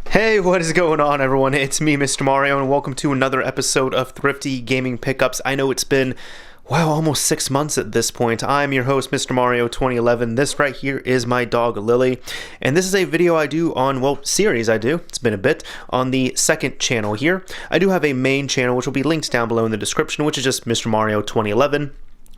Hey, what is going on, everyone? It's me, Mr. Mario, and welcome to another episode of Thrifty Gaming Pickups. I know it's been, wow, almost 6 months at this point. I'm your host, Mr. Mario 2011. This right here is my dog, Lily, and this is a video I do on, well, series I do. It's been a bit on the second channel here. I do have a main channel, which will be linked down below in the description, which is just Mr. Mario 2011,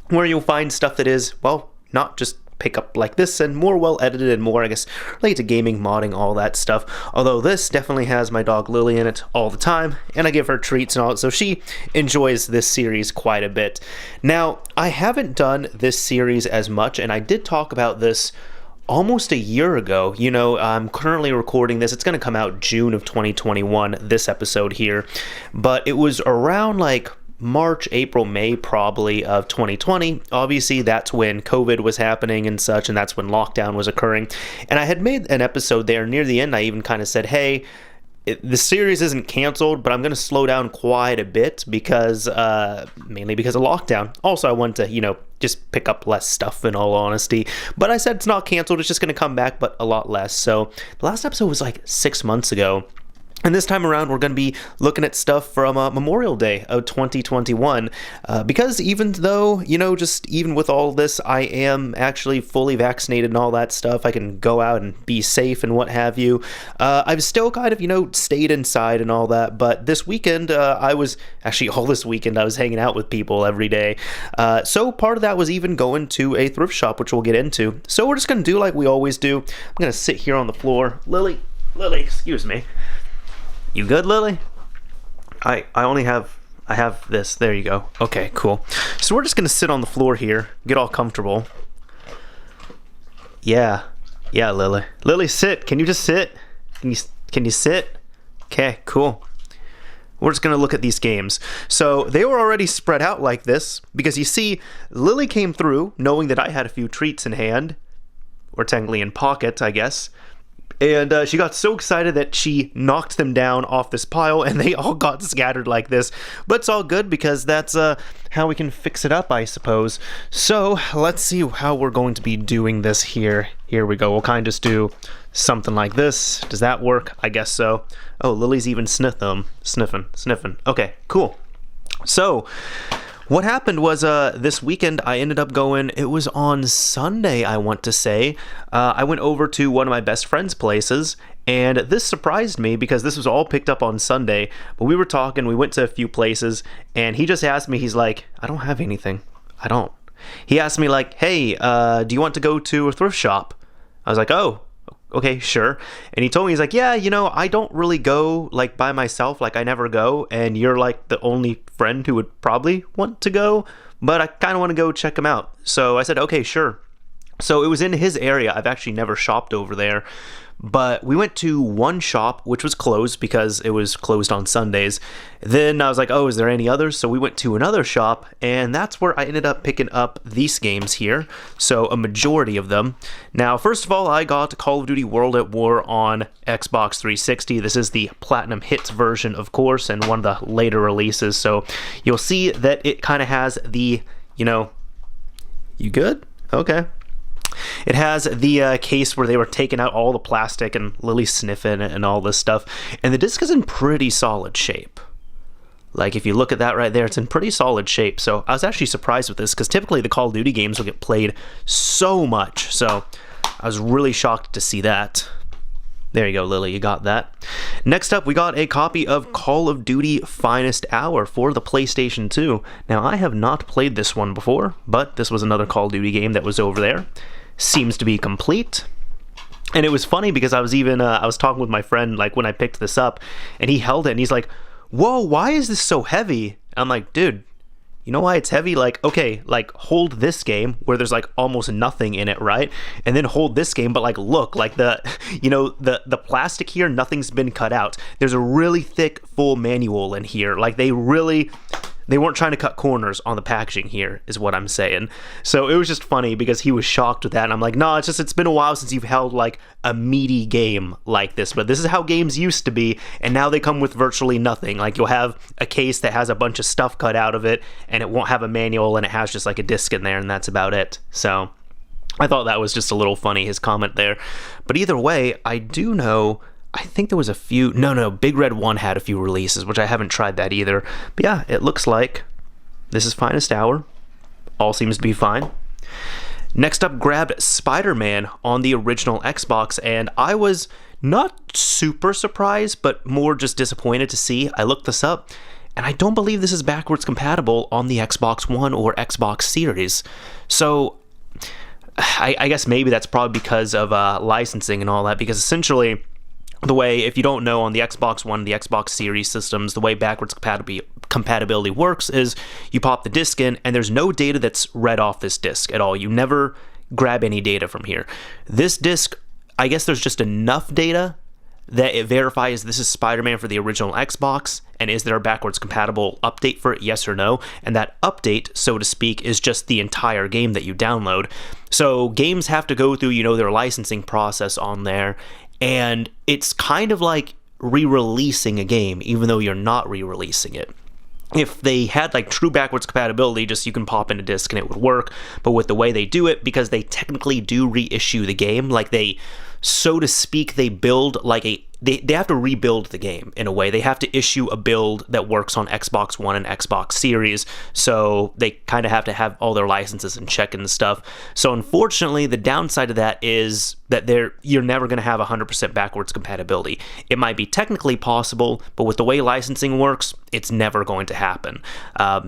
where you'll find stuff that is, well, not just pick up like this and more well edited and more, I guess, related to gaming, modding, all that stuff. Although this definitely has my dog Lily in it all the time, and I give her treats and all, so she enjoys this series quite a bit. Now, I haven't done this series as much, and I did talk about this almost a year ago. You know, I'm currently recording this. It's going to come out June of 2021, this episode here, but it was around like March, April, May probably of 2020. Obviously, that's when COVID was happening and such, and that's when lockdown was occurring. And I had made an episode there near the end. I even kind of said, hey, the series isn't canceled, but I'm going to slow down quite a bit because, mainly because of lockdown. Also, I want to, you know, just pick up less stuff in all honesty. But I said it's not canceled. It's just going to come back, but a lot less. So the last episode was like 6 months ago. And this time around, we're going to be looking at stuff from Memorial Day of 2021, because even though, you know, just even with all this, I am actually fully vaccinated and all that stuff, I can go out and be safe and what have you, I've still kind of, you know, stayed inside and all that. But this weekend, all this weekend, I was hanging out with people every day. So part of that was even going to a thrift shop, which we'll get into. So we're just going to do like we always do. I'm going to sit here on the floor. Lily, excuse me. You good, Lily? I have this. There you go. Okay, cool. So we're just gonna sit on the floor here, get all comfortable. Yeah, Lily. Lily, sit. Can you just sit? Can you sit? Okay, cool. We're just gonna look at these games. So they were already spread out like this because you see, Lily came through knowing that I had a few treats in hand, or technically in pocket, I guess. And she got so excited that she knocked them down off this pile, and they all got scattered like this. But it's all good because that's how we can fix it up, I suppose. So let's see how we're going to be doing this here. Here we go. We'll kind of just do something like this. Does that work? I guess so. Oh, Lily's even sniffing. Okay, cool. So what happened was this weekend I ended up going, it was on Sunday, I want to say. I went over to one of my best friend's places, and this surprised me because this was all picked up on Sunday. But we were talking, we went to a few places, and he just asked me, he's like, I don't have anything. I don't. He asked me like, hey, do you want to go to a thrift shop? I was like, oh, okay, sure. And he told me, he's like, yeah, you know, I don't really go like by myself, like I never go, and you're like the only friend who would probably want to go, but I kind of want to go check him out. So I said, okay, sure. So it was in his area. I've actually never shopped over there, but we went to one shop which was closed because it was closed on Sundays. Then I was like, oh, is there any others? So we went to another shop, and that's where I ended up picking up these games here. So a majority of them. Now, first of all, I got Call of Duty World at War on Xbox 360. This is the Platinum Hits version, of course, and one of the later releases. So you'll see that it kind of has the, you know, you good? Okay. It has the case where they were taking out all the plastic and Lily sniffing and all this stuff. And the disc is in pretty solid shape. Like, if you look at that right there, it's in pretty solid shape. So I was actually surprised with this because typically the Call of Duty games will get played so much. So I was really shocked to see that. There you go, Lily, you got that. Next up, we got a copy of Call of Duty Finest Hour for the PlayStation 2. Now, I have not played this one before, but this was another Call of Duty game that was over there. Seems to be complete. And it was funny because I was even I was talking with my friend like when I picked this up, and he held it and he's like, whoa, why is this so heavy? I'm like, dude, you know why it's heavy? Like, okay, like hold this game where there's like almost nothing in it, right? And then hold this game, but like look, like the, you know, the plastic here, nothing's been cut out. There's a really thick full manual in here. Like they weren't trying to cut corners on the packaging here, is what I'm saying. So it was just funny because he was shocked with that, and I'm like, no, it's been a while since you've held like a meaty game like this, but this is how games used to be, and now they come with virtually nothing. Like you'll have a case that has a bunch of stuff cut out of it, and it won't have a manual, and it has just like a disc in there, and that's about it. So I thought that was just a little funny, his comment there. But either way, I do know, I think there was a few, no, Big Red 1 had a few releases, which I haven't tried that either. But yeah, it looks like this is Finest Hour. All seems to be fine. Next up, grabbed Spider-Man on the original Xbox, and I was not super surprised, but more just disappointed to see. I looked this up, and I don't believe this is backwards compatible on the Xbox One or Xbox Series. So I guess maybe that's probably because of licensing and all that, because essentially the way, if you don't know, on the Xbox One, the Xbox Series systems, the way backwards compatibility works is you pop the disc in and there's no data that's read off this disc at all. You never grab any data from here. This disc, I guess there's just enough data that it verifies this is Spider-Man for the original Xbox, and is there a backwards compatible update for it, yes or no? And that update, so to speak, is just the entire game that you download. So games have to go through, their licensing process on there, and it's kind of like re-releasing a game, even though you're not re-releasing it. If they had like true backwards compatibility, just you can pop in a disc and it would work. But with the way they do it, because they technically do reissue the game, like they, so to speak, they build like they have to rebuild the game in a way. They have to issue a build that works on Xbox One and Xbox Series. So they kind of have to have all their licenses in check and stuff. So unfortunately, the downside of that is that you're never going to have 100% backwards compatibility. It might be technically possible, but with the way licensing works, it's never going to happen.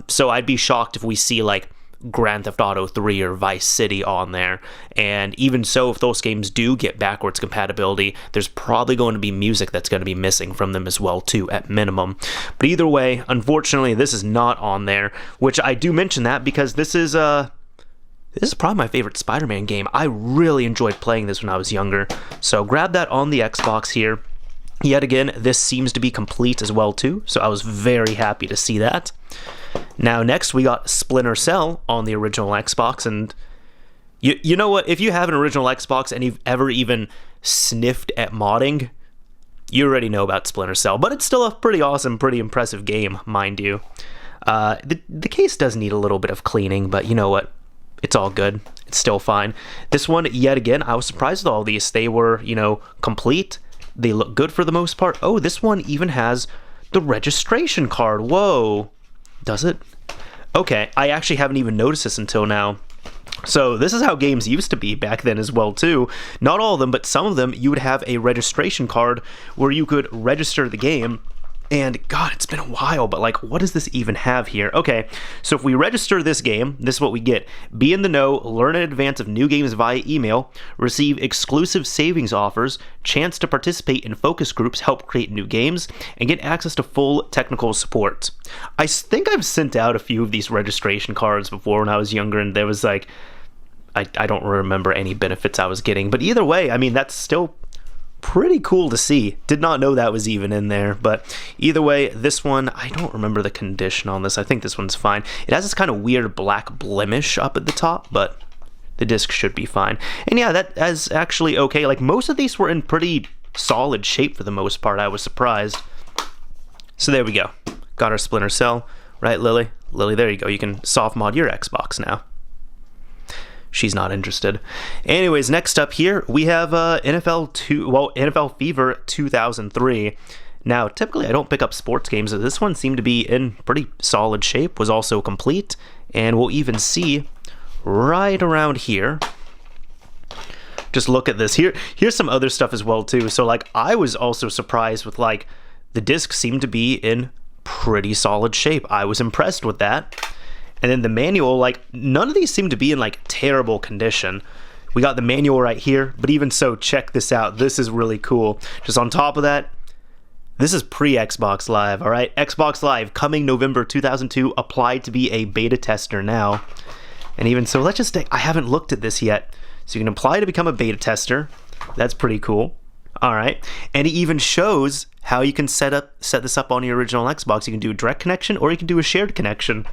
So I'd be shocked if we see like Grand Theft Auto 3 or Vice City on there. And even so, if those games do get backwards compatibility, there's probably going to be music that's going to be missing from them as well too, at minimum. But either way, unfortunately, this is not on there, which I do mention that because this is probably my favorite Spider-Man game. I really enjoyed playing this when I was younger. So grab that on the Xbox here. Yet again, this seems to be complete as well too, so I was very happy to see that. Now next we got Splinter Cell on the original Xbox, and you know what, if you have an original Xbox and you've ever even sniffed at modding, you already know about Splinter Cell, but it's still a pretty awesome, pretty impressive game, mind you. The case does need a little bit of cleaning, but you know what, it's all good, it's still fine. This one, yet again, I was surprised with all these. They were, complete. They look good for the most part. Oh, this one even has the registration card. Whoa. Does it? Okay, I actually haven't even noticed this until now. So this is how games used to be back then as well too. Not all of them, but some of them, you would have a registration card where you could register the game. And God, it's been a while, but like, what does this even have here? Okay, so if we register this game, this is what we get. Be in the know, learn in advance of new games via email, receive exclusive savings offers, chance to participate in focus groups, help create new games, and get access to full technical support. I think I've sent out a few of these registration cards before when I was younger, and there was like, I don't remember any benefits I was getting, but either way, I mean, that's still pretty cool to see. Did not know that was even in there, but either way, this one, I don't remember the condition on this. I think this one's fine. It has this kind of weird black blemish up at the top, but the disc should be fine. And yeah, that is actually okay. Like, most of these were in pretty solid shape for the most part. I was surprised. So there we go. Got our Splinter Cell. Right, Lily? Lily, there you go. You can soft mod your Xbox now. She's not interested. Anyways, next up here, we have NFL Fever 2003. Now, typically I don't pick up sports games, but this one seemed to be in pretty solid shape, was also complete, and we'll even see right around here. Just look at this. Here's some other stuff as well too. So like, I was also surprised with like, the disc seemed to be in pretty solid shape. I was impressed with that. And then the manual, like, none of these seem to be in like terrible condition. We got the manual right here, but even so, check this out. This is really cool. Just on top of that, this is pre-Xbox Live, all right? Xbox Live coming November 2002, applied to be a beta tester now. And even so, let's just take, I haven't looked at this yet. So you can apply to become a beta tester. That's pretty cool. All right. And it even shows how you can set this up on your original Xbox. You can do a direct connection or you can do a shared connection.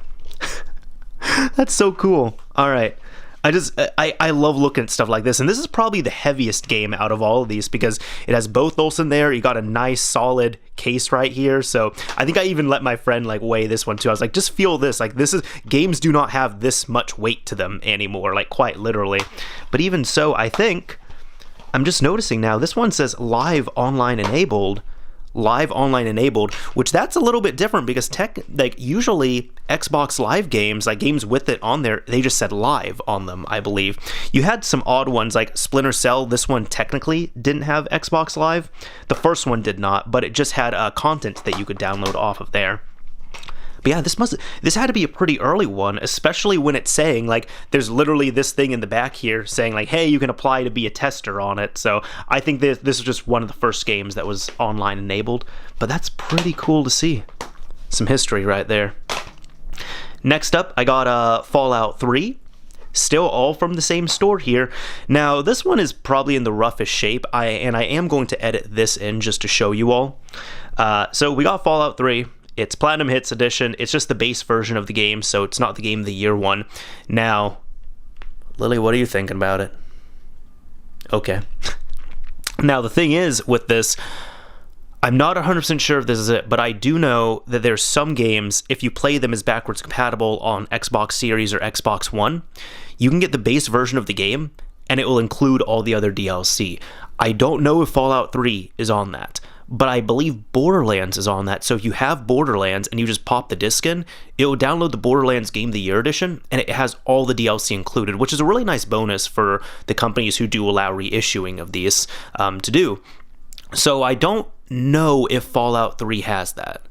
That's so cool. All right. I love looking at stuff like this, and this is probably the heaviest game out of all of these because it has both those in there. You got a nice solid case right here, so I think I even let my friend like weigh this one too. I was like, just feel this, like this is, games do not have this much weight to them anymore, like quite literally. But even so, I think I'm just noticing now this one says live online enabled, which that's a little bit different because usually Xbox Live games, like games with it on there, they just said live on them, I believe. You had some odd ones like Splinter Cell. This one technically didn't have Xbox Live. The first one did not, but it just had content that you could download off of there. But yeah, this had to be a pretty early one, especially when it's saying, like, there's literally this thing in the back here saying, like, hey, you can apply to be a tester on it. So I think this is just one of the first games that was online enabled. But that's pretty cool to see. Some history right there. Next up, I got Fallout 3. Still all from the same store here. Now, this one is probably in the roughest shape, and I am going to edit this in just to show you all. So we got Fallout 3. It's Platinum Hits Edition. It's just the base version of the game, so it's not the Game of the Year one. Now, Lily, what are you thinking about it? Okay. Now, the thing is with this, I'm not 100% sure if this is it, but I do know that there's some games, if you play them as backwards compatible on Xbox Series or Xbox One, you can get the base version of the game, and it will include all the other DLC. I don't know if Fallout 3 is on that, but I believe Borderlands is on that. So if you have Borderlands and you just pop the disc in, it will download the Borderlands Game of the Year edition, and it has all the DLC included, which is a really nice bonus for the companies who do allow reissuing of these to do. So I don't know if Fallout 3 has that,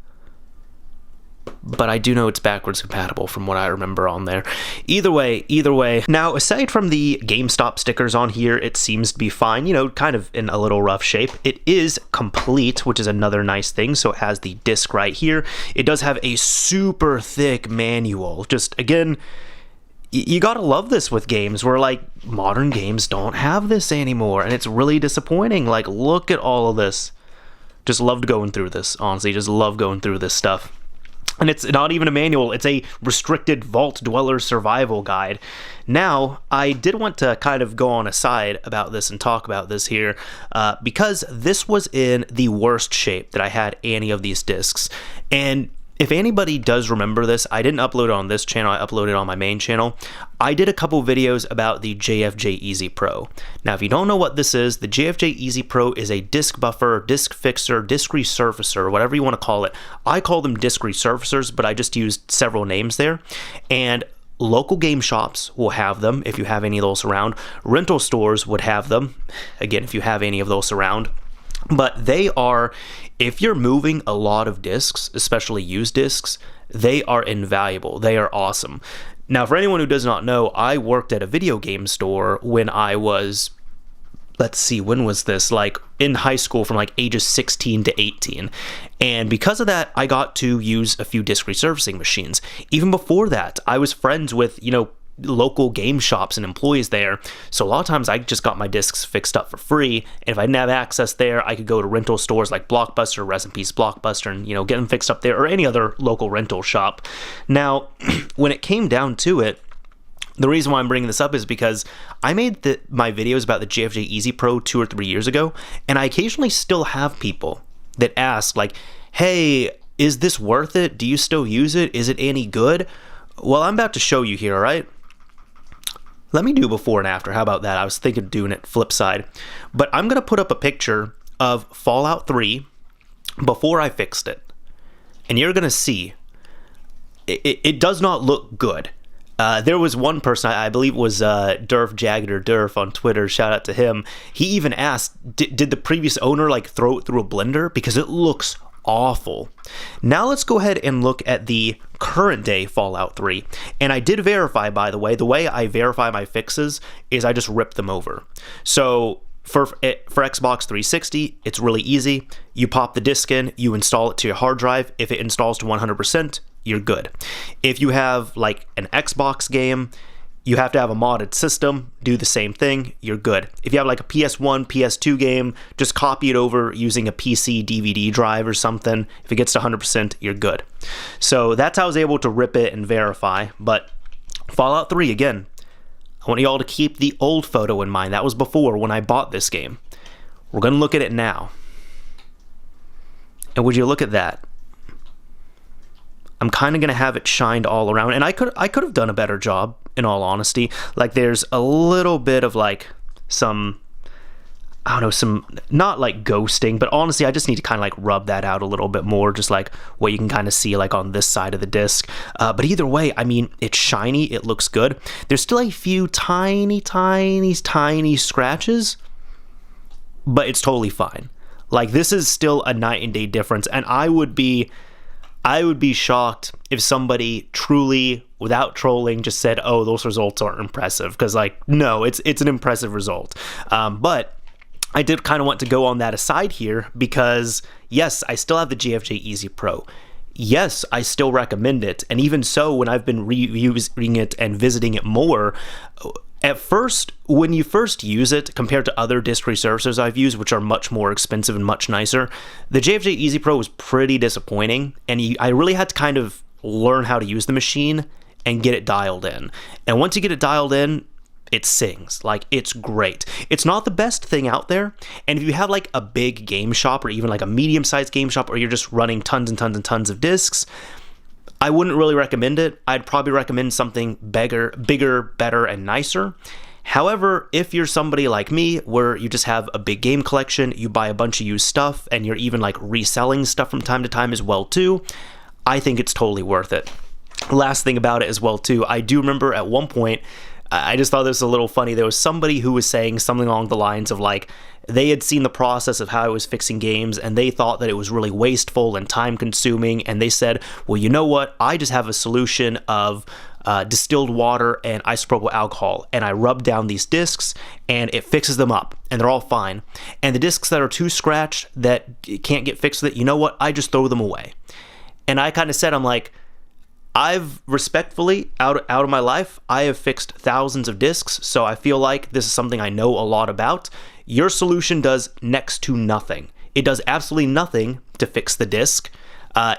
but I do know it's backwards compatible from what I remember on there. Either way. Now, aside from the GameStop stickers on here, it seems to be fine, you know, kind of in a little rough shape. It is complete, which is another nice thing. So it has the disc right here. It does have a super thick manual. Just, again, you gotta love this with games where, like, modern games don't have this anymore, and it's really disappointing. Like, look at all of this. Just loved going through this, honestly. Just love going through this stuff. And it's not even a manual, it's a restricted Vault Dweller survival guide. Now, I did want to kind of go on a side about this and talk about this here, because this was in the worst shape that I had any of these discs. And if anybody does remember this, I didn't upload it on this channel, I uploaded it on my main channel. I did a couple videos about the JFJ Easy Pro. Now, if you don't know what this is, the JFJ Easy Pro is a disc buffer, disc fixer, disc resurfacer, whatever you want to call it. I call them disc resurfacers, but I just used several names there. And local game shops will have them if you have any of those around. Rental stores would have them, again, if you have any of those around. But they are, if you're moving a lot of discs, especially used discs, they are invaluable. They are awesome. Now, for anyone who does not know, I worked at a video game store when I was, let's see, when was this? Like in high school from like ages 16 to 18. And because of that, I got to use a few disc resurfacing machines. Even before that, I was friends with, you know, local game shops and employees there, so a lot of times I just got my discs fixed up for free, and if I didn't have access there, I could go to rental stores like Blockbuster, rest in peace Blockbuster, and, you know, get them fixed up there, or any other local rental shop. Now, when it came down to it, the reason why I'm bringing this up is because I made my videos about the JFJ Easy Pro 2 or 3 years ago, and I occasionally still have people that ask, like, hey, is this worth it? Do you still use it? Is it any good? Well, I'm about to show you here, all right? Let me do before and after. How about that? I was thinking of doing it flip side. But I'm going to put up a picture of Fallout 3 before I fixed it. And you're going to see it does not look good. There was one person, I believe it was Durf Jagged or Durf on Twitter, shout out to him. He even asked, did the previous owner like throw it through a blender? Because it looks awful. Now let's go ahead and look at the current day Fallout 3. And I did verify, by the way I verify my fixes is I just rip them over. So for Xbox 360, it's really easy. You pop the disc in, you install it to your hard drive. If it installs to 100%, you're good. If you have like an Xbox game, you have to have a modded system, do the same thing, you're good. If you have like a PS1, PS2 game, just copy it over using a PC DVD drive or something. If it gets to 100%, you're good. So that's how I was able to rip it and verify. But Fallout 3, again, I want you all to keep the old photo in mind. That was before, when I bought this game. We're going to look at it now. And would you look at that? I'm kind of going to have it shined all around. And I could have done a better job, in all honesty. Like, there's a little bit of, like, some... I don't know, some, not like ghosting, but honestly, I just need to kind of like rub that out a little bit more, just like what you can kind of see like on this side of the disc. But either way, I mean, it's shiny, it looks good. There's still a few tiny scratches, but it's totally fine. Like, this is still a night and day difference, and I would be shocked if somebody truly, without trolling, just said, oh, those results aren't impressive, because like, no, it's an impressive result. But I did kind of want to go on that aside here because, yes, I still have the JFJ Easy Pro. Yes, I still recommend it. And even so, when I've been reusing it and visiting it more, at first, when you first use it, compared to other disc resurfacers I've used, which are much more expensive and much nicer, the JFJ Easy Pro was pretty disappointing. And I really had to kind of learn how to use the machine and get it dialed in. And once you get it dialed in, it sings. Like, it's great. It's not the best thing out there, and if you have like a big game shop or even like a medium-sized game shop, or you're just running tons and tons and tons of discs, I wouldn't really recommend it. I'd probably recommend something bigger, better, and nicer. However, if you're somebody like me where you just have a big game collection, you buy a bunch of used stuff, and you're even like reselling stuff from time to time as well too, I think it's totally worth it. Last thing about it as well too, I do remember at one point, I just thought this was a little funny. There was somebody who was saying something along the lines of like, they had seen the process of how I was fixing games, and they thought that it was really wasteful and time consuming, and they said, well, you know what, I just have a solution of distilled water and isopropyl alcohol, and I rub down these discs and it fixes them up and they're all fine. And the discs that are too scratched that can't get fixed with it, you know what, I just throw them away. And I kind of said, I'm like, I've respectfully, out of my life, I have fixed thousands of discs, so I feel like this is something I know a lot about. Your solution does next to nothing. It does absolutely nothing to fix the disc.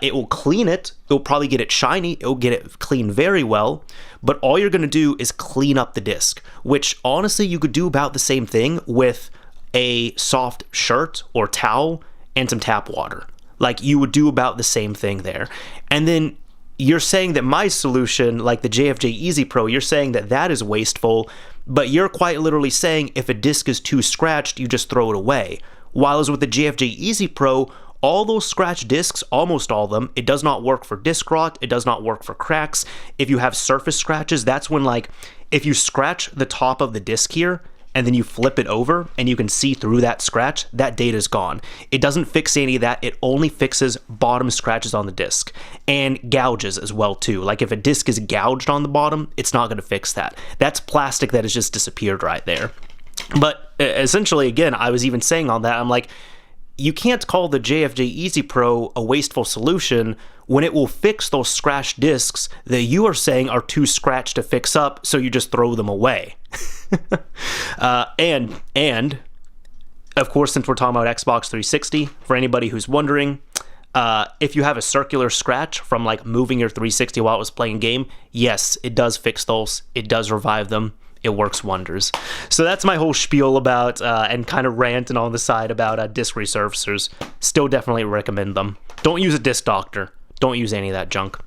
It will clean it. It will probably get it shiny. It will get it clean very well. But all you're going to do is clean up the disc, which honestly you could do about the same thing with a soft shirt or towel and some tap water. Like, you would do about the same thing there. And then you're saying that my solution, like the JFJ Easy Pro, you're saying that that is wasteful, but you're quite literally saying if a disc is too scratched, you just throw it away. While as with the JFJ Easy Pro, all those scratched discs, almost all of them, it does not work for disc rot, it does not work for cracks. If you have surface scratches, that's when, like, if you scratch the top of the disc here, and then you flip it over and you can see through that scratch, that data is gone. It doesn't fix any of that. It only fixes bottom scratches on the disc and gouges as well too. Like, if a disc is gouged on the bottom, it's not going to fix that. That's plastic that has just disappeared right there. But essentially, again, I was even saying on that, I'm like, you can't call the JFJ Easy Pro a wasteful solution when it will fix those scratched discs that you are saying are too scratched to fix up, so you just throw them away. And of course, since we're talking about Xbox 360, for anybody who's wondering, if you have a circular scratch from like moving your 360 while it was playing a game, yes, it does fix those. It does revive them. It works wonders. So that's my whole spiel about and kind of ranting on the side about disc resurfacers. Still definitely recommend them. Don't use a disc doctor. Don't use any of that junk.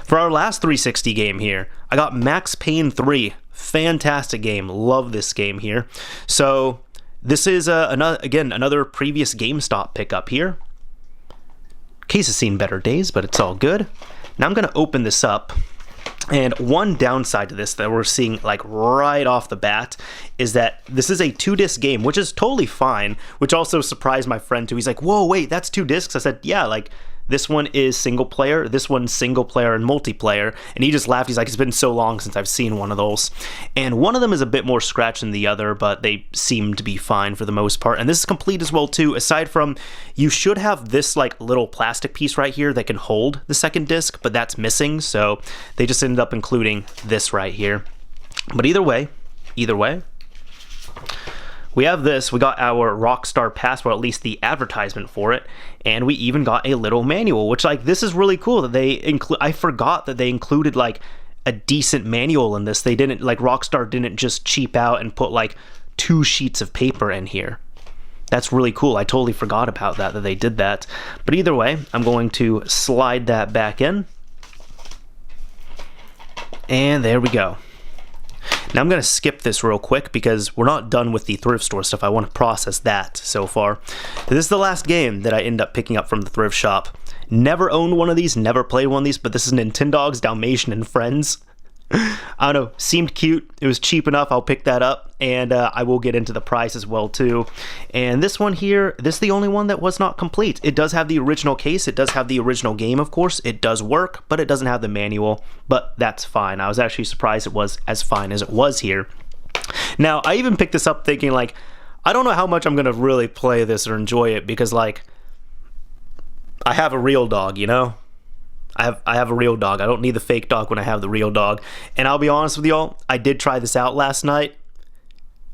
For our last 360 game here, I got Max Payne 3. Fantastic game. Love this game here. So this is another previous GameStop pickup here. Case has seen better days, but it's all good. Now I'm going to open this up. And one downside to this that we're seeing like right off the bat is that this is a 2-disc game, which is totally fine, which also surprised my friend too. He's like, whoa, wait, that's 2 discs? I said, yeah, like this one is single player, this one's single player and multiplayer. And he just laughed. He's like, it's been so long since I've seen one of those. And one of them is a bit more scratched than the other, but they seem to be fine for the most part. And this is complete as well too, aside from you should have this like little plastic piece right here that can hold the second disc, but that's missing. So they just ended up including this right here. But either way, we have this. We got our Rockstar Pass, or at least the advertisement for it, and we even got a little manual, which, like, this is really cool that they include. I forgot that they included like a decent manual in this. They didn't, like, Rockstar didn't just cheap out and put like 2 sheets of paper in here. That's really cool. I totally forgot about that they did that. But either way, I'm going to slide that back in. And there we go. Now I'm going to skip this real quick because we're not done with the thrift store stuff. I want to process that so far. This is the last game that I end up picking up from the thrift shop. Never owned one of these, never played one of these, but this is Nintendogs, Dalmatian, and Friends. I don't know, seemed cute. It was cheap enough. I'll pick that up, and I will get into the price as well too. And this one here, this is the only one that was not complete. It does have the original case. It does have the original game, of course. It does work, but it doesn't have the manual, but that's fine. I was actually surprised it was as fine as it was here. Now, I even picked this up thinking, like, I don't know how much I'm going to really play this or enjoy it because, like, I have a real dog, you know? I have a real dog. I don't need the fake dog when I have the real dog. And I'll be honest with y'all, I did try this out last night.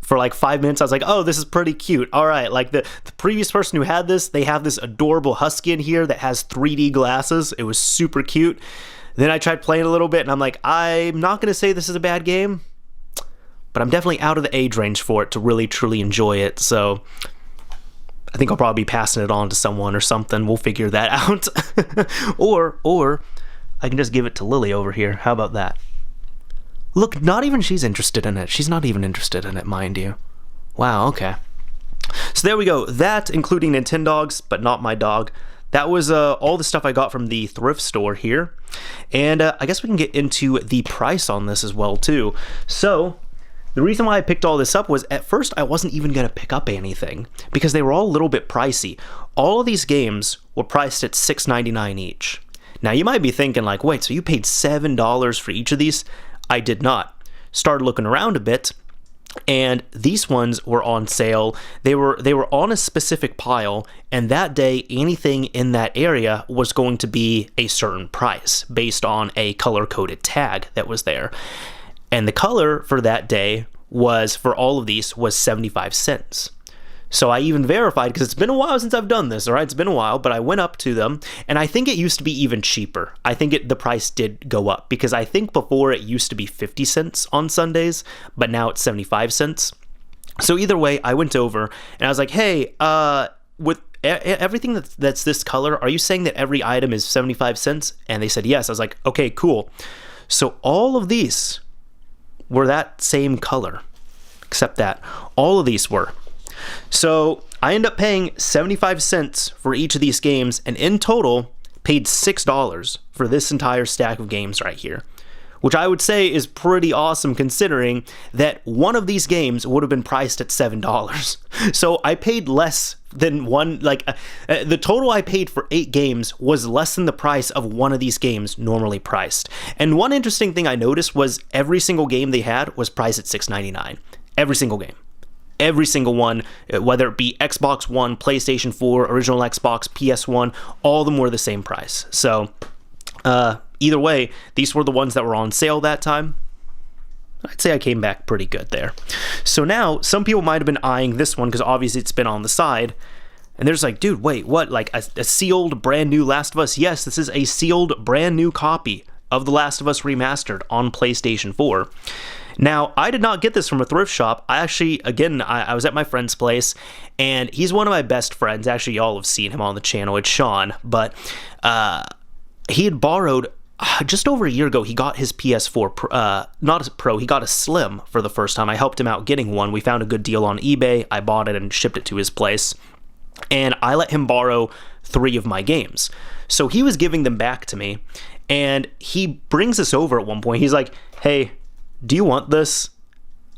For like 5 minutes, I was like, oh, this is pretty cute. All right, like the previous person who had this, they have this adorable husky in here that has 3D glasses. It was super cute. Then I tried playing a little bit, and I'm like, I'm not going to say this is a bad game, but I'm definitely out of the age range for it to really, truly enjoy it. So I think I'll probably be passing it on to someone or something. We'll figure that out. or I can just give it to Lily over here. How about that? Look, not even she's interested in it. She's not even interested in it, mind you. Wow, okay. So there we go. That, including Nintendogs, but not my dog. That was all the stuff I got from the thrift store here. And I guess we can get into the price on this as well, too. So the reason why I picked all this up was at first I wasn't even going to pick up anything because they were all a little bit pricey. All of these games were priced at $6.99 each. Now you might be thinking like, wait, so you paid $7 for each of these? I did not. Started looking around a bit, and these ones were on sale. They were on a specific pile, and that day anything in that area was going to be a certain price based on a color-coded tag that was there. And the color for that day was, for all of these, was 75 cents. So I even verified, because it's been a while since I've done this, all right? It's been a while, but I went up to them, and I think it used to be even cheaper. I think the price did go up, because I think before it used to be 50 cents on Sundays, but now it's 75 cents. So either way, I went over, and I was like, hey, with everything that's this color, are you saying that every item is 75 cents? And they said yes. I was like, okay, cool. So all of these were that same color, except that all of these were. So I ended up paying 75 cents for each of these games, and in total paid $6 for this entire stack of games right here, which I would say is pretty awesome considering that one of these games would have been priced at $7. So I paid less than one, like the total I paid for 8 games was less than the price of one of these games normally priced. And one interesting thing I noticed was every single game they had was priced at $6.99. Every single game. Every single one, whether it be Xbox One, PlayStation 4, original Xbox, PS1, all of them were the same price. So either way, these were the ones that were on sale that time. I'd say I came back pretty good there. So now, some people might have been eyeing this one because obviously it's been on the side. And they're just like, dude, wait, what? Like a sealed brand new Last of Us? Yes, this is a sealed brand new copy of The Last of Us Remastered on PlayStation 4. Now, I did not get this from a thrift shop. I actually, again, I was at my friend's place, and he's one of my best friends. Actually, y'all have seen him on the channel. It's Sean. But he had borrowed, just over a year ago, he got his PS4, not a Pro, he got a Slim for the first time. I helped him out getting one. We found a good deal on eBay. I bought it and shipped it to his place. And I let him borrow 3 of my games. So he was giving them back to me, and he brings us over at one point. He's like, hey, do you want this?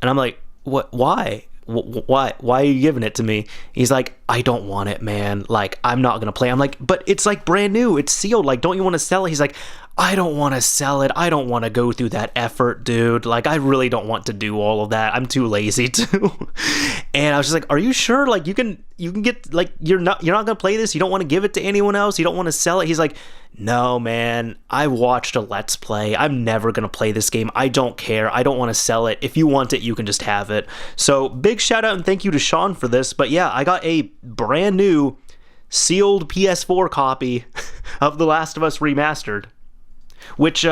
And I'm like, what? Why? Why are you giving it to me? He's like, I don't want it, man. Like, I'm not gonna play. I'm like, but it's like brand new. It's sealed. Like, don't you want to sell it? He's like, I don't want to sell it. I don't want to go through that effort, dude. Like, I really don't want to do all of that. I'm too lazy to. And I was just like, are you sure? Like, you can get, like, you're not gonna play this? You don't want to give it to anyone else? You don't want to sell it? He's like, no, man. I watched a Let's Play. I'm never gonna play this game. I don't care. I don't want to sell it. If you want it, you can just have it. So big shout out and thank you to Sean for this. But yeah, I got a brand new sealed PS4 copy of The Last of Us Remastered, which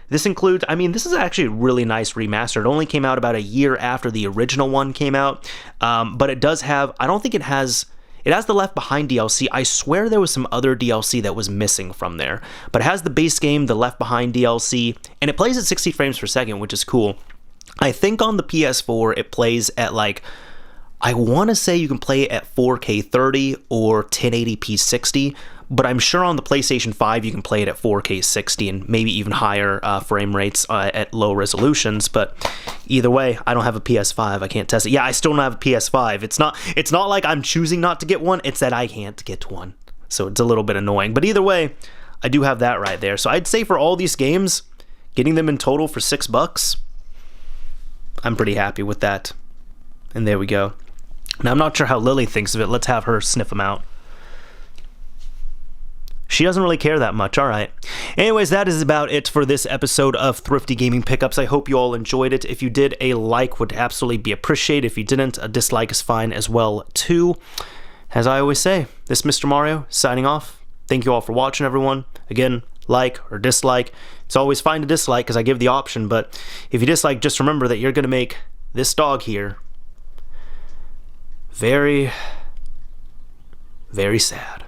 This includes, I mean, this is actually a really nice remaster. It only came out about a year after the original one came out, but it does have, I don't think it has the Left Behind DLC. I swear there was some other DLC that was missing from there, but it has the base game, the Left Behind DLC, and it plays at 60 frames per second, which is cool. I think on the PS4 it plays at like, I want to say you can play at 4K 30 or 1080p 60, but I'm sure on the PlayStation 5 you can play it at 4K 60 and maybe even higher frame rates at low resolutions. But either way, I don't have a PS5. I can't test it. Yeah, I still don't have a PS5. It's not like I'm choosing not to get one. It's that I can't get one. So it's a little bit annoying. But either way, I do have that right there. So I'd say for all these games, getting them in total for $6, I'm pretty happy with that. And there we go. Now, I'm not sure how Lily thinks of it. Let's have her sniff them out. She doesn't really care that much. All right. Anyways, that is about it for this episode of Thrifty Gaming Pickups. I hope you all enjoyed it. If you did, a like would absolutely be appreciated. If you didn't, a dislike is fine as well, too. As I always say, this is Mr. Mario signing off. Thank you all for watching, everyone. Again, like or dislike. It's always fine to dislike because I give the option, but if you dislike, just remember that you're going to make this dog here very, very sad.